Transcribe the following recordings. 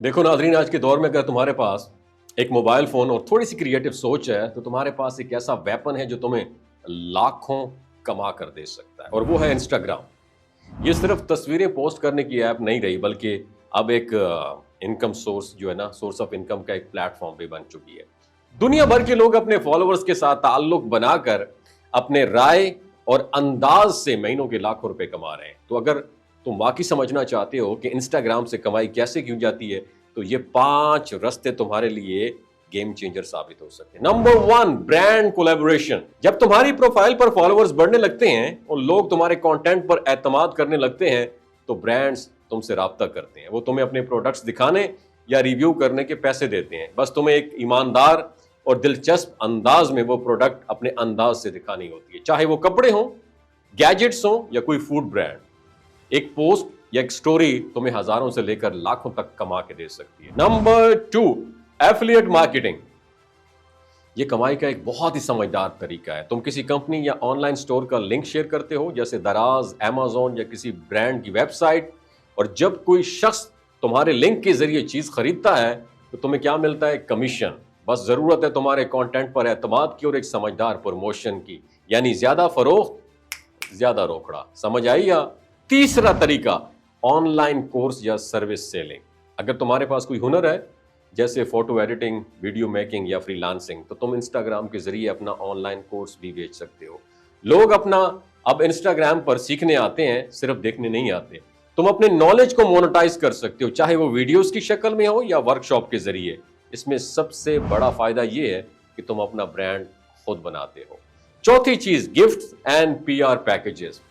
देखो नाज़रीन, आज के दौर में अगर तुम्हारे पास एक मोबाइल फ़ोन और थोड़ी सी क्रिएटिव सोच है तो तुम्हारे पास एक ऐसा वेपन है जो तुम्हें लाखों कमा कर दे सकता है, और वो है इंस्टाग्राम। ये सिर्फ तस्वीरें पोस्ट करने की ऐप नहीं रही, बल्कि अब एक इनकम सोर्स जो है ना, सोर्स ऑफ इनकम का एक प्लेटफॉर्म भी बन चुकी है। दुनिया भर के लोग अपने फॉलोअर्स के साथ ताल्लुक बनाकर अपने राय और अंदाज से महीनों के लाखों रुपए कमा रहे हैं। तो अगर तुम वाकई समझना चाहते हो कि इंस्टाग्राम से कमाई कैसे की जाती है, तो ये 5 रास्ते तुम्हारे लिए गेम चेंजर साबित हो सकते हैं। Number 1, brand collaboration. जब तुम्हारी प्रोफाइल पर फॉलोअर्स बढ़ने लगते हैं और लोग तुम्हारे कंटेंट पर एतमाद करने लगते हैं, तो ब्रांड्स तुमसे राब्ता करते हैं। वो तुम्हें अपने प्रोडक्ट्स दिखाने या रिव्यू करने के पैसे देते हैं। बस तुम्हें एक ईमानदार और दिलचस्प अंदाज में वो प्रोडक्ट अपने अंदाज से दिखानी होती है, चाहे वो कपड़े हों, गैजेट्स हों या कोई फूड ब्रांड। एक पोस्ट या एक स्टोरी तुम्हें हजारों से लेकर लाखों तक कमा के दे सकती है। Number 2, affiliate marketing. ये कमाई का एक बहुत ही समझदार तरीका है। तुम किसी कंपनी या ऑनलाइन स्टोर का लिंक शेयर करते हो, जैसे दराज, अमेज़न या किसी ब्रांड की वेबसाइट, और जब कोई शख्स तुम्हारे लिंक के जरिए चीज खरीदता है तो तुम्हें क्या मिलता है? कमीशन। बस जरूरत है तुम्हारे कंटेंट पर एतमाद की और एक समझदार प्रमोशन की, यानी ज्यादा फरोख्त ज्यादा रोकड़ा। समझ आई? या तीसरा तरीका, ऑनलाइन कोर्स या सर्विस सेलिंग। अगर तुम्हारे पास कोई हुनर है, जैसे फोटो एडिटिंग, वीडियो मेकिंग या फ्रीलांसिंग, तो तुम इंस्टाग्राम के जरिए अपना ऑनलाइन कोर्स भी बेच सकते हो। लोग अपना अब इंस्टाग्राम पर सीखने आते हैं, सिर्फ देखने नहीं आते। तुम अपने नॉलेज को मोनेटाइज कर सकते हो, चाहे वो वीडियोस की शक्ल में हो या वर्कशॉप के जरिए। इसमें सबसे बड़ा फायदा ये है कि तुम अपना ब्रांड खुद बनाते हो। चौथी चीज, गिफ्ट्स एंड पीआर पैकेजेस।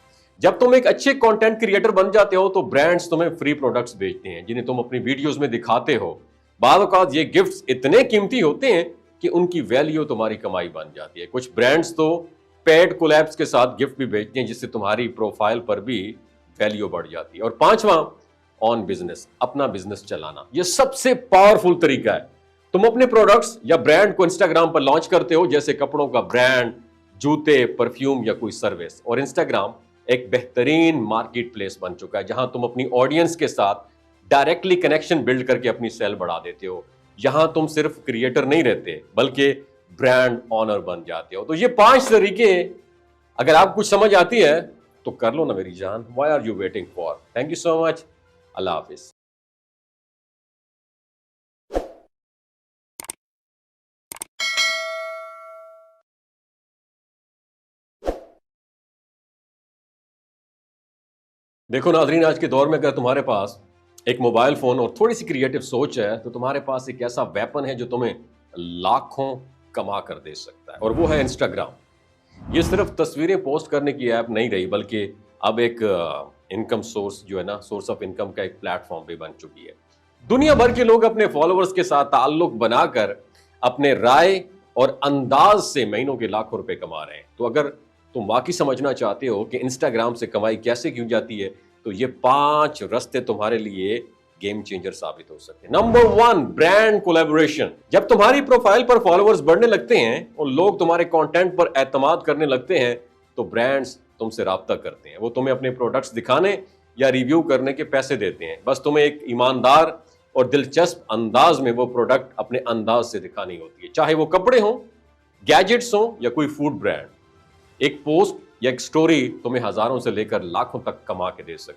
जब तुम एक अच्छे कंटेंट क्रिएटर बन जाते हो तो ब्रांड्स तुम्हें फ्री प्रोडक्ट्स भेजते हैं, जिन्हें तुम अपनी वीडियोस में दिखाते हो। बाद औक़ात ये गिफ्ट्स इतने कीमती होते हैं कि उनकी वैल्यू तुम्हारी कमाई बन जाती है। कुछ ब्रांड्स तो पेड कोलैब्स के साथ गिफ्ट भी भेजते हैं, जिससे तुम्हारी प्रोफाइल पर भी वैल्यू बढ़ जाती है। और पांचवा, ऑन बिजनेस, अपना बिजनेस चलाना। यह सबसे पावरफुल तरीका है। तुम अपने प्रोडक्ट्स या ब्रांड को इंस्टाग्राम पर लॉन्च करते हो, जैसे कपड़ों का ब्रांड, जूते, परफ्यूम या कोई सर्विस, और इंस्टाग्राम एक बेहतरीन मार्केट प्लेस बन चुका है, जहां तुम अपनी ऑडियंस के साथ डायरेक्टली कनेक्शन बिल्ड करके अपनी सेल बढ़ा देते हो। यहां तुम सिर्फ क्रिएटर नहीं रहते, बल्कि ब्रांड ऑनर बन जाते हो। तो ये 5 तरीके, अगर आप कुछ समझ आती है तो कर लो ना मेरी जान। Why are you waiting for? Thank you so much. अल्लाह हाफिज। देखो नाज़रीन, आज के दौर में अगर तुम्हारे पास एक मोबाइल फ़ोन और थोड़ी सी क्रिएटिव सोच है तो तुम्हारे पास एक ऐसा वेपन है जो तुम्हें लाखों कमा कर दे सकता है, और वो है इंस्टाग्राम। ये सिर्फ तस्वीरें पोस्ट करने की ऐप नहीं रही, बल्कि अब एक इनकम सोर्स जो है ना, सोर्स ऑफ इनकम का एक प्लेटफॉर्म भी बन चुकी है। दुनिया भर के लोग अपने फॉलोअर्स के साथ ताल्लुक बनाकर अपने राय और अंदाज से महीनों के लाखों रुपए कमा रहे हैं। तो अगर तुम वाकई समझना चाहते हो कि इंस्टाग्राम से कमाई कैसे की जाती है, तो ये 5 रास्ते तुम्हारे लिए गेम चेंजर साबित हो सकते हैं। Number 1, brand collaboration. जब तुम्हारी प्रोफाइल पर फॉलोअर्स बढ़ने लगते हैं और लोग तुम्हारे कंटेंट पर एतमाद करने लगते हैं, तो ब्रांड्स तुमसे राब्ता करते हैं। वो तुम्हें अपने प्रोडक्ट्स दिखाने या रिव्यू करने के पैसे देते हैं। बस तुम्हें एक ईमानदार और दिलचस्प अंदाज में वो प्रोडक्ट अपने अंदाज से दिखानी होती है, चाहे वो कपड़े हों, गैजेट्स हों या कोई फूड ब्रांड। एक पोस्ट या एक स्टोरी तुम्हें हजारों से लेकर लाखों तक कमा के दे सकती है।